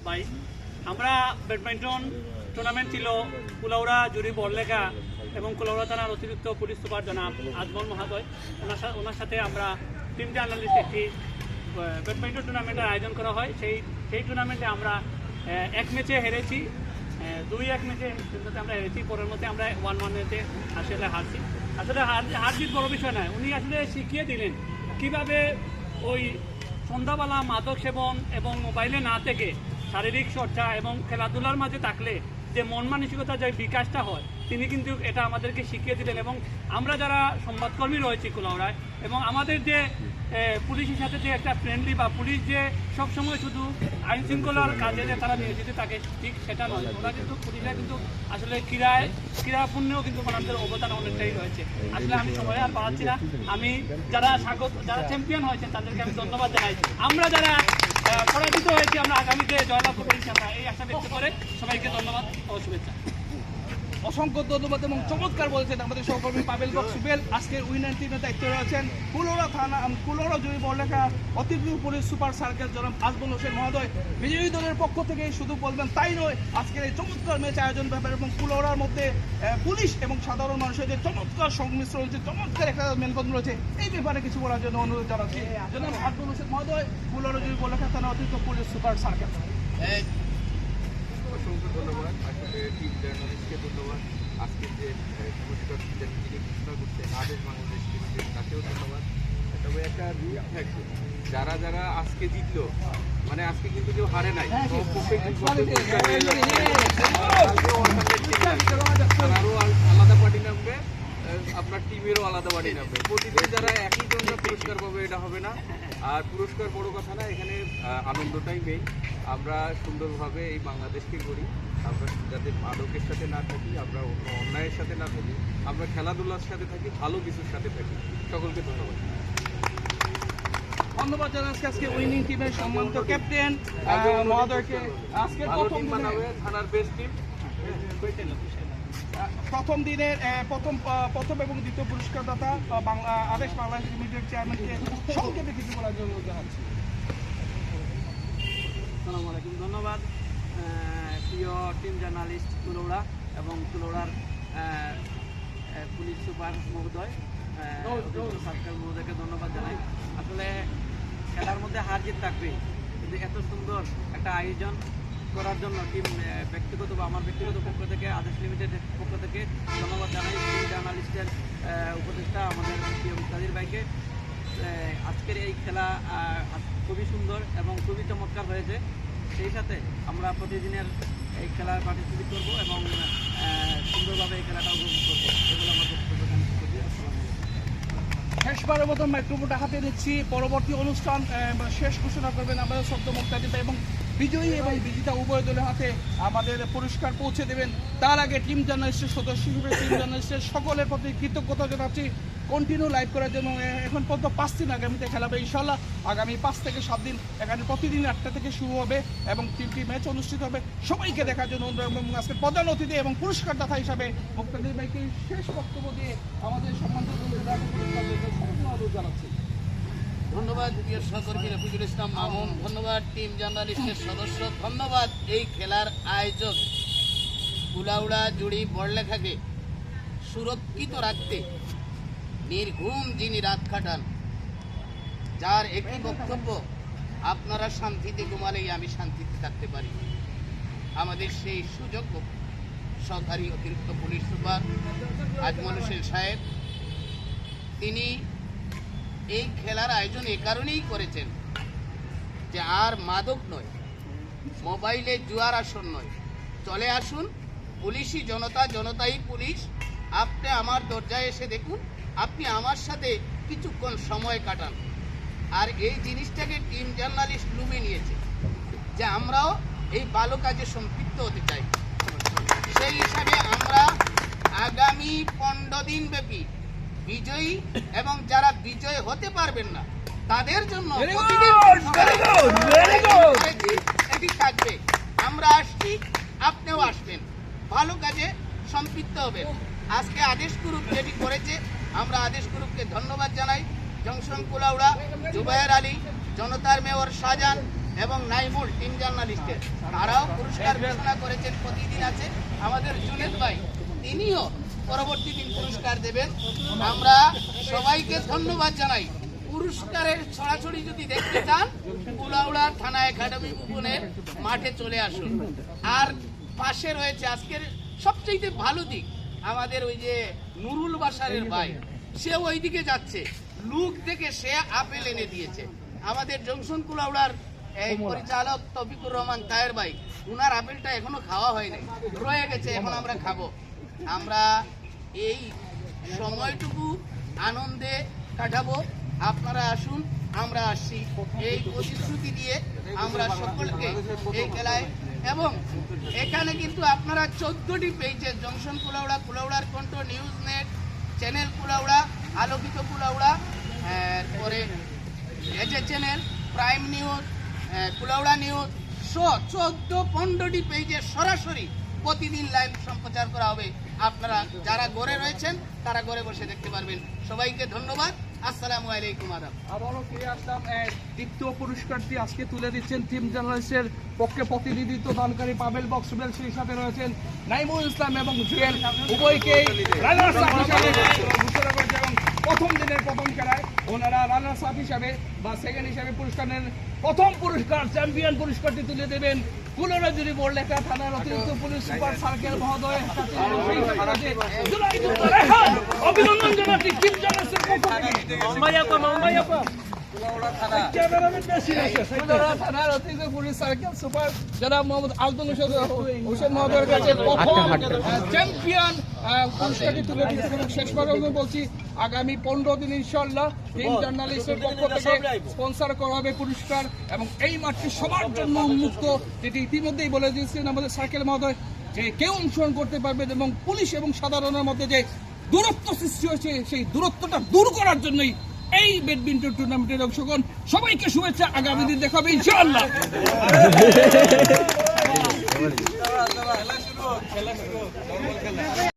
ভাই। আমরা badminton tournament ছিল কুলাউড়া জুড়ি বড়লেখা এবং কুলাউড়া থানার অতিরিক্ত পুলিশ সুপার জনাব আজমল মহাদয়, ওনার সাথে আমরা টিম জার্নালিস্ট একটি ব্যাডমিন্টন টুর্নামেন্টের আয়োজন করা হয়। সেই টুর্নামেন্টে আমরা এক ম্যাচে হেরেছি, 2-1 ম্যাচে আমরা হেরেছি। পরের মধ্যে আমরা 1-1-তে আসলে হারছি। আসলে হার জিত বড় বিষয় নয়, উনি আসলে শিখিয়ে দিলেন কীভাবে ওই সন্ধ্যাবেলা মাদক সেবন এবং মোবাইলে না থেকে শারীরিক চর্চা এবং খেলাধুলার মাঝে থাকলে যে মন মানসিকতা যে বিকাশটা হয়, তিনি কিন্তু এটা আমাদেরকে শিখিয়ে দিলেন। এবং আমরা যারা সংবাদকর্মী রয়েছি কুলাউড়ায়, এবং আমাদের যে পুলিশের সাথে যে একটা ফ্রেন্ডলি বা পুলিশ যে সবসময় শুধু আইন শৃঙ্খলার কাজে যে তারা নিয়োজিত থাকে, ঠিক সেটা নয়। ওরা কিন্তু পুলিশরা কিন্তু আসলে ক্রীড়াপূর্ণেও কিন্তু ওনাদের অবদান অনেকটাই রয়েছে। আসলে আমি সময় আর পাচ্ছি না, আমি যারা চ্যাম্পিয়ন হয়েছেন তাদেরকে আমি ধন্যবাদ জানাই। আমরা যারা পরাজিত হয়েছি, আমরা আগামীতে জয়লাভ করবো ইনশাআল্লাহ, এই আশা ব্যক্ত করে সবাইকে ধন্যবাদ ও শুভেচ্ছা। অসংখ্য ধন্যবাদ এবং চমৎকার বলেছেন আমাদের সহকর্মী পাবেল সুবেল। আজকের উইনার টিমের দায়িত্বে রয়েছেন কুলাউড়া জুড়ি বড়লেখা অতিরিক্ত পুলিশ সুপার সার্কেল জনাব আজমল হোসেন মহোদয়। বিজয়ী দলের পক্ষ থেকে শুধু বলবেন তাই নয়, আজকের এই চমৎকার ম্যাচ আয়োজন ব্যাপার এবং কুলাউড়ার মধ্যে পুলিশ এবং সাধারণ মানুষের যে চমৎকার সংমিশ্রণ রয়েছে, চমৎকার একটা মেলবন্ধন রয়েছে, এই ব্যাপারে কিছু বলার জন্য অনুরোধ জানাচ্ছি জনাব আজমল হোসেন মহোদয়, কুলাউড়া জুড়ি বড়লেখা থানা অতিরিক্ত পুলিশ সুপার সার্কেল। অসংখ্য ধন্যবাদ। আসলে টিম জার্নালিস্টকে ধন্যবাদ। আজকে যে পুরস্কার যিনি ঘোষণা করছেন আদেশ বাংলাদেশ লিমিটেড, তাকেও ধন্যবাদ। তবে একটা রুল থাকবে, যারা যারা আজকে জিতলো, মানে আজকে কিন্তু কেউ হারে নাই, তারারও আলাদা পার্টি নামবে, আপনার টিমেরও আলাদা পার্টি নামবে। প্রতিদিন যারা একই জন্য পুরস্কার পাবে এটা হবে না। আর পুরস্কার বড় কথা না, এখানে আনন্দটাই মেইন। আমরা সুন্দরভাবে এই বাংলাদেশকে করি, আমরা যাতে মাদকের সাথে না থাকি, আমরা অন্য অন্যায়ের সাথে না থাকি, আমরা খেলাধুলার সাথে থাকি, ভালো কিছুর সাথে থাকি। সকলকে ধন্যবাদ। ধন্যবাদ জানাচ্ছি আজকে উইনিং টিমের সম্মানিত ক্যাপ্টেন মহোদয়কে। আজকের থানার বেস্ট টিম প্রথম দিনের প্রথম এবং দ্বিতীয় পুরস্কারদাতা আদেশ বাংলাদেশ লিমিটেড চেয়ারম্যানকে সংক্ষেপে কিছু বলার জন্য জানাচ্ছি। আসসালামু আলাইকুম, ধন্যবাদ প্রিয় টিম জার্নালিস্ট কুলাউড়া এবং কুলাউড়ার পুলিশ সুপার মহোদয়, সার্কেল মহোদয়কে ধন্যবাদ জানাই। আসলে খেলার মধ্যে হার জিত থাকবে, কিন্তু এত সুন্দর একটা আয়োজন করার জন্য টিম ব্যক্তিগত বা আমার ব্যক্তিগত পক্ষ থেকে, আদেশ লিমিটেডের পক্ষ থেকে ধন্যবাদ জানাই টিম জার্নালিস্টের উপদেষ্টা আমাদের প্রিয় মুক্তাদির ভাইকে। আজকের এই খেলা খুবই সুন্দর এবং খুবই চমৎকার হয়েছে। সেই সাথে আমরা প্রতিদিনের এই খেলার পার্টিসিপেট করবো এবং সুন্দরভাবে এই খেলাটা উপভোগ করবো, এগুলো আমার বক্তব্য করছি। শেষবারের মতো মাইক্রোফোনটা হাতে নিচ্ছি। পরবর্তী অনুষ্ঠান শেষ ঘোষণা করবেন আমাদের শব্দ মুক্তাদি ভাই এবং বিজয়ী এবং বিজিতা উভয় দলের হাতে আমাদের পুরস্কার পৌঁছে দেবেন। তার আগে টিম জার্নালিস্টের সদস্য হিসেবে টিম জার্নালিস্টের সকলের প্রতি কৃতজ্ঞতা জানাচ্ছি কন্টিনিউ লাইভ করার জন্য। এখন পর্যন্ত 5 দিন আগামীতে খেলাবে ইনশাল্লাহ। আগামী 5 থেকে 7 দিন এখানে প্রতিদিন 8টা থেকে শুরু হবে এবং 3টি ম্যাচ অনুষ্ঠিত হবে। সবাইকে দেখার জন্য আজকে প্রধান অতিথি এবং পুরস্কারদাতা হিসাবে মুক্তাদি ভাইকে শেষ বক্তব্য দিয়ে আমাদের সম্মানিত অনুরোধ জানাচ্ছি। ধন্যবাদ প্রিয় সহকর্মী রফিকুল ইসলাম মামুন, ধন্যবাদ টিম জার্নালিস্টের সদস্য, ধন্যবাদ এই খেলার আয়োজক কুলাউড়া জুড়ি বড়লেখাকে সুরক্ষিত রাখতে নির্ঘুম যিনি রাত কাটান, যার একটি বক্তব্য, আপনারা শান্তিতে ঘুমালেই আমি শান্তিতে থাকতে পারি। আমাদের সেই সুযোগ্য সরকারি অতিরিক্ত পুলিশ সুপার আজমল হোসেন সাহেব, তিনি এই খেলার আয়োজন এ কারণেই করেছেন যে আর মাদক নয়, মোবাইলে জুয়ার আসন নয়, চলে আসুন পুলিশই জনতা, জনতাই পুলিশ। আপনি আমার দরজায় এসে দেখুন, আপনি আমার সাথে কিছুক্ষণ সময় কাটান। আর এই জিনিসটাকে টিম জার্নালিস্ট লুমে নিয়েছে যে আমরাও এই ভালো কাজে সম্পৃক্ত হতে চাই। সেই হিসাবে আমরা আগামী 15 দিন ব্যাপী বিজয়ী এবং যারা বিজয় হতে পারবেন না তাদের জন্য এটি থাকবে। আমরা আসছি, আপনিও আসবেন, ভালো কাজে সম্পৃক্ত হবেন। আজকে আদেশ গ্রুপ যেটি করেছে, আমরা আদেশ গ্রুপকে ধন্যবাদ জানাই। জংশন কুলাউড়া, জুবায়ের আলী, জনতার মেয়র শাহজাহান, এবং নাইমুল টিম জার্নালিস্টের, তারাও পুরস্কার ঘোষণা করেছেন। প্রতিদিন আছে আমাদের জুনেদ ভাই, তিনিও পরবর্তী দিন পুরস্কার দেবেন। আমরা সবাইকে ধন্যবাদ জানাই। পুরস্কারের ছড়াছড়ি যদি দেখতে চান, কুলাউড়া থানা একাডেমি ভবনের মাঠে চলে আসুন। আর পাশে রয়েছে আজকের সবচেয়ে ভালো দিক, আমাদের ওই যে নুরুল বাশারের ভাই, সে ওইদিকে যাচ্ছে, লুক থেকে সে আপেল এনে দিয়েছে। আমাদের জংশন কুলাউড়ার এই পরিচালক তৌফিকুর রহমান তায়ের ভাই, উনার আপেলটা এখনো খাওয়া হয়নি, রয়ে গেছে, এখন আমরা খাবো। আমরা এই সময়টুকু আনন্দে কাটাবো। আপনারা আসুন, আমরা আসছি, এই প্রতিশ্রুতি দিয়ে আমরা সকলকে এই খেলায়। এবং এখানে কিন্তু আপনারা 14টি পেজে, জংশন কুলাউড়া, কুলাউড়ার কণ্ঠ, নিউজ নেট, চ্যানেল কুলাউড়া, আলোকিত কুলাউড়া, পরে AJ channel, prime news, Kulaura news, 14-15টি পেজে সরাসরি প্রতিদিন লাইভ সম্প্রচার করা হবে। আপনারা যারা ঘরে রয়েছেন তারা ঘরে বসে দেখতে পারবেন। সবাইকে ধন্যবাদ। আসসালামু আলাইকুম। আদাব। আবারও ফিরে আসলাম। দ্বিতীয় পুরস্কারটি আজকে তুলে দিচ্ছেন টিম জার্নালিস্টের পক্ষে প্রতিনিধিত্ব দানকারী পাবেল বক্সবেল, সেই সাথে রয়েছেন নাইমুল ইসলাম এবং জুয়েল, উভয়কেই রানার্স আপ হিসাবে ঘোষণা করেছে। এবং প্রথম দিনের প্রথম খেলায় ওনারা রানার্স আপ হিসাবে বা সেকেন্ড হিসাবে পুরস্কার নেন। প্রথম পুরস্কার, চ্যাম্পিয়ন পুরস্কারটি তুলে দেবেন কুলাউড়া জুড়ি বড়লেখা থানার অতিরিক্ত পুলিশ সুপার সার্কেল মহোদয়। অভিনন্দন জানাচ্ছি টিম জার্নালিস্টের পক্ষ থেকে। কুলাউড়া থানার অতিরিক্ত পুলিশ সার্কেল সুপার জনাব মোহাম্মদ আব্দুল হোসেন মহোদয়ের কাছে প্রথম চ্যাম্পিয়ন পুরস্কারটি তুলে দিচ্ছেন। এবং শেষবার বলছি, আগামী 15 দিন ইনশাআল্লাহ টিম জার্নালিস্টের পক্ষ থেকে স্পন্সর করা হবে পুরস্কার। এবং এই মাঠটি সবার জন্য উন্মুক্ত, যেটি ইতিমধ্যেই বলে দিয়েছেন আমাদের সার্কেল মহোদয়, যে কেউ অংশগ্রহণ করতে পারবেন। এবং পুলিশ এবং সাধারণের মধ্যে যে দূরত্ব সৃষ্টি হয়েছে, সেই দূরত্বটা দূর করার জন্যই এই ব্যাডমিন্টন টুর্নামেন্টের অংশগ্রহণ। সবাইকে শুভেচ্ছা, আগামী দিন দেখাবে ইনশাআল্লাহ।